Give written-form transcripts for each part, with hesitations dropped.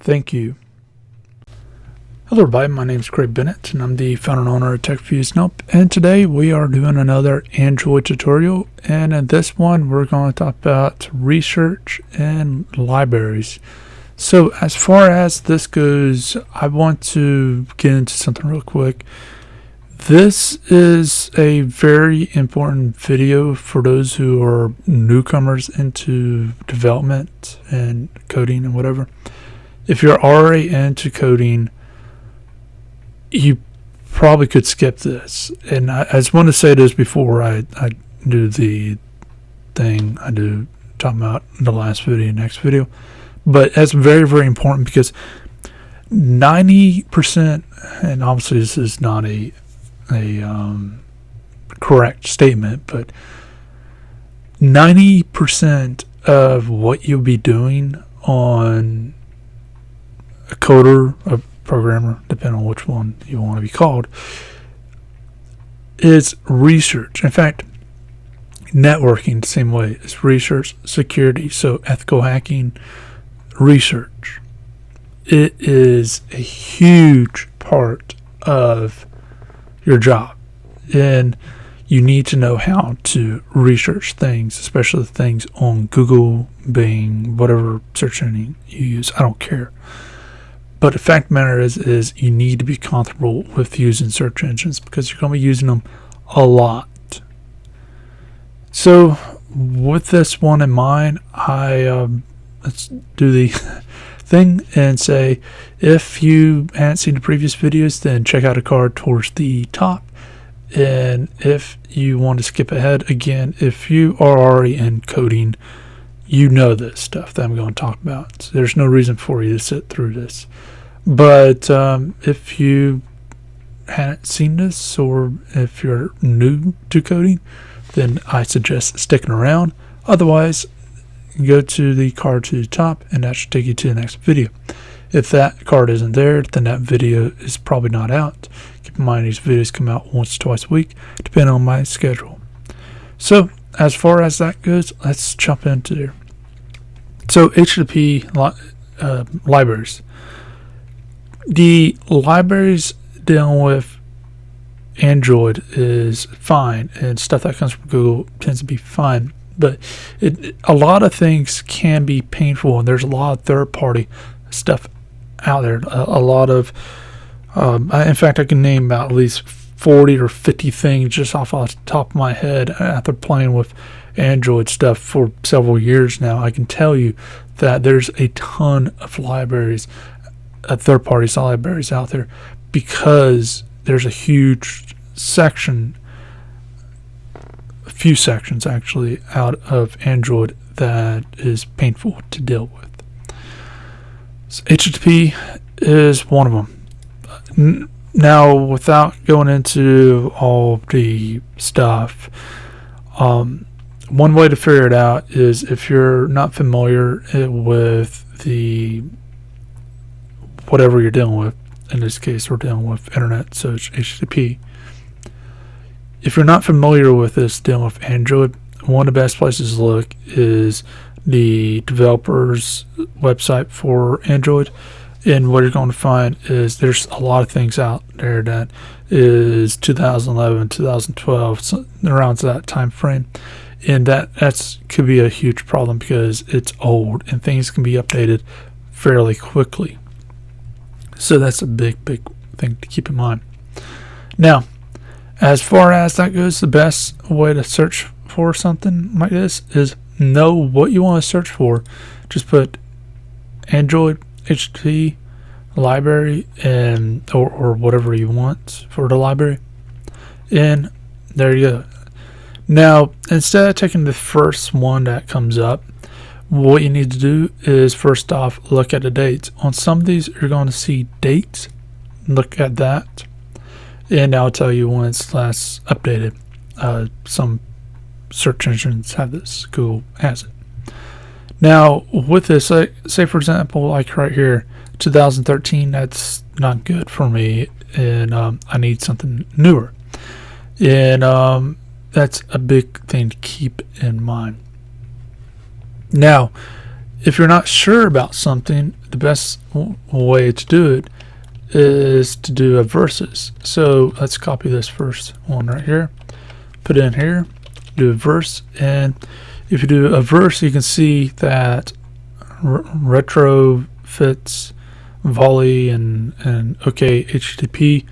Thank you. Hello everybody, my name is Craig Bennett and I'm the founder and owner of TechFuse. And today we are doing another Android tutorial, and in this one we're going to talk about research and libraries. So as far as this goes, I want to get into something real quick. This is a very important video for those who are newcomers into development and coding and whatever. If you're already into coding, you probably could skip this. And I just want to say this before I do the thing I do talking about the last video, next video. But that's very, very important because 90%, and obviously this is not a correct statement, but 90% of what you'll be doing on a coder, a programmer, depending on which one you want to be called, is research. In fact, networking the same way is research. Security, so ethical hacking, research. It is a huge part of your job, and you need to know how to research things, especially things on Google, Bing, whatever search engine you use. I don't care. But the fact of the matter is you need to be comfortable with using search engines because you're going to be using them a lot. So with this one in mind, let's do the thing and say, if you haven't seen the previous videos, then check out a card towards the top. And if you want to skip ahead, again, if you are already in coding, you know this stuff that I'm going to talk about. So there's no reason for you to sit through this. But if you hadn't seen this, or if you're new to coding, then I suggest sticking around. Otherwise, go to the card to the top and that should take you to the next video. If that card isn't there, then that video is probably not out. Keep in mind these videos come out once, twice a week, depending on my schedule. So as far as that goes, let's jump into there. So HTTP libraries. The libraries dealing with Android is fine, and stuff that comes from Google tends to be fine. But a lot of things can be painful, and there's a lot of third-party stuff out there. A lot of, in fact, I can name about at least 40 or 50 things just off the top of my head after playing with Android stuff for several years now. I can tell you that there's a ton of libraries, third-party libraries out there, because there's a huge section, a few sections actually, out of Android that is painful to deal with. So HTTP is one of them. Now, without going into all the stuff, one way to figure it out is, if you're not familiar with the whatever you're dealing with, in this case we're dealing with internet, so it's HTTP. If you're not familiar with this, dealing with Android, one of the best places to look is the developer's website for Android. And what you're going to find is there's a lot of things out there that is 2011, 2012, so around that time frame. And that's could be a huge problem because it's old and things can be updated fairly quickly. So that's a big thing to keep in mind. Now, as far as that goes, the best way to search for something like this is know what you want to search for. Just put Android HTTP library and or whatever you want for the library, and there you go. Now, instead of taking the first one that comes up, what you need to do is, first off, look at the dates. On some of these, you're going to see dates. Look at that, and I'll tell you when it's last updated. Some search engines have this. Google has it. Now, with this, say for example, like right here, 2013, that's not good for me, and I need something newer. And that's a big thing to keep in mind. Now, if you're not sure about something, the best way to do it is to do a versus. So let's copy this first one right here, put it in here, do a verse, and if you do a verse, you can see that retrofits, volley, and OK HTTP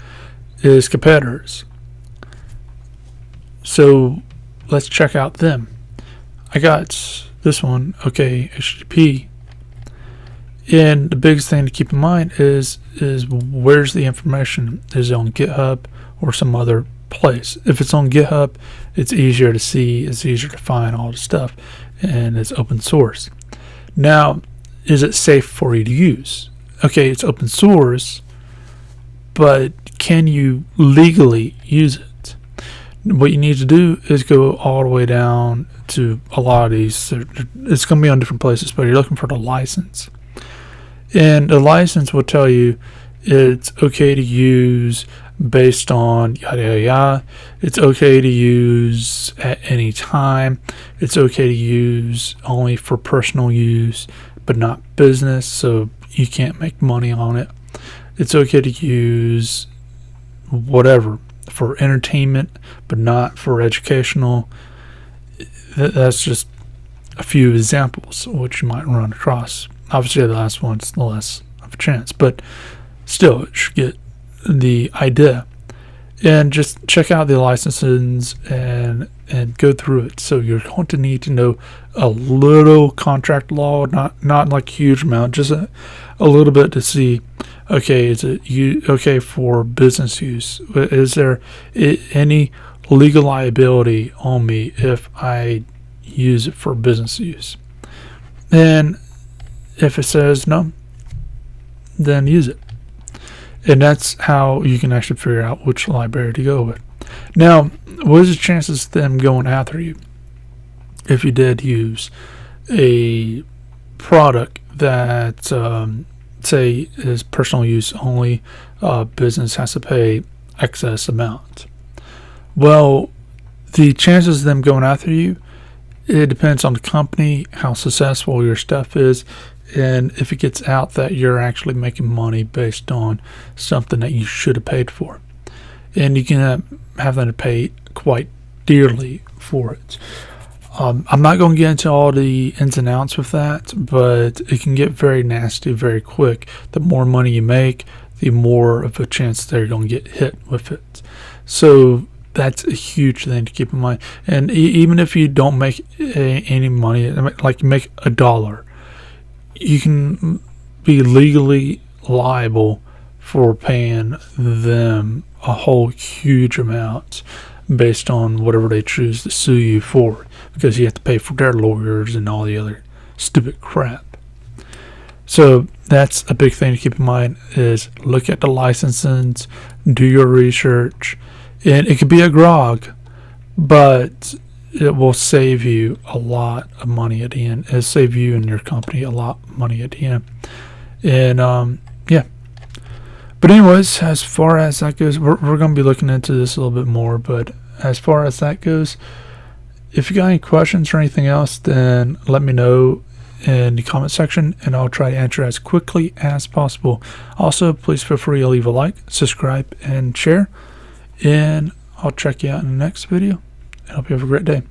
is competitors. So let's check out them. I got this one, OK HTTP, and the biggest thing to keep in mind is where's the information? Is it on GitHub or some other place? If it's on GitHub, it's easier to see, it's easier to find all the stuff, and it's open source. Now, is it safe for you to use? Okay, it's open source, but can you legally use it? What you need to do is go all the way down to a lot of these. It's going to be on different places, but you're looking for the license. And the license will tell you it's okay to use based on yada yada yada. It's okay to use at any time. It's okay to use only for personal use, but not business, so you can't make money on it. It's okay to use whatever for entertainment, but not for educational. That's just a few examples which you might run across. Obviously, the last one's the less of a chance, but still, it should get the idea. And just check out the licenses and go through it. So you're going to need to know a little contract law, not like a huge amount, just a little bit to see. Okay, is it okay for business use? Is there any legal liability on me if I use it for business use? And if it says no, then use it. And that's how you can actually figure out which library to go with. Now, what is the chances of them going after you if you did use a product that, say, is personal use only, business has to pay excess amount? Well, the chances of them going after you, it depends on the company, how successful your stuff is, and if it gets out that you're actually making money based on something that you should have paid for. And you can have them to pay quite dearly for it. I'm not going to get into all the ins and outs with that, but it can get very nasty very quick. The more money you make, the more of a chance they're going to get hit with it. So that's a huge thing to keep in mind. And even if you don't make any money, like you make $1, you can be legally liable for paying them a whole huge amount based on whatever they choose to sue you for, because you have to pay for their lawyers and all the other stupid crap. So that's a big thing to keep in mind, is look at the licenses, do your research, and it could be a grog, but it will save you a lot of money at the end. It'll save you and your company a lot of money at the end. And yeah. But anyways, as far as that goes, we're going to be looking into this a little bit more. But as far as that goes, if you got any questions or anything else, then let me know in the comment section, and I'll try to answer as quickly as possible. Also, please feel free to leave a like, subscribe, and share. And I'll check you out in the next video. I hope you have a great day.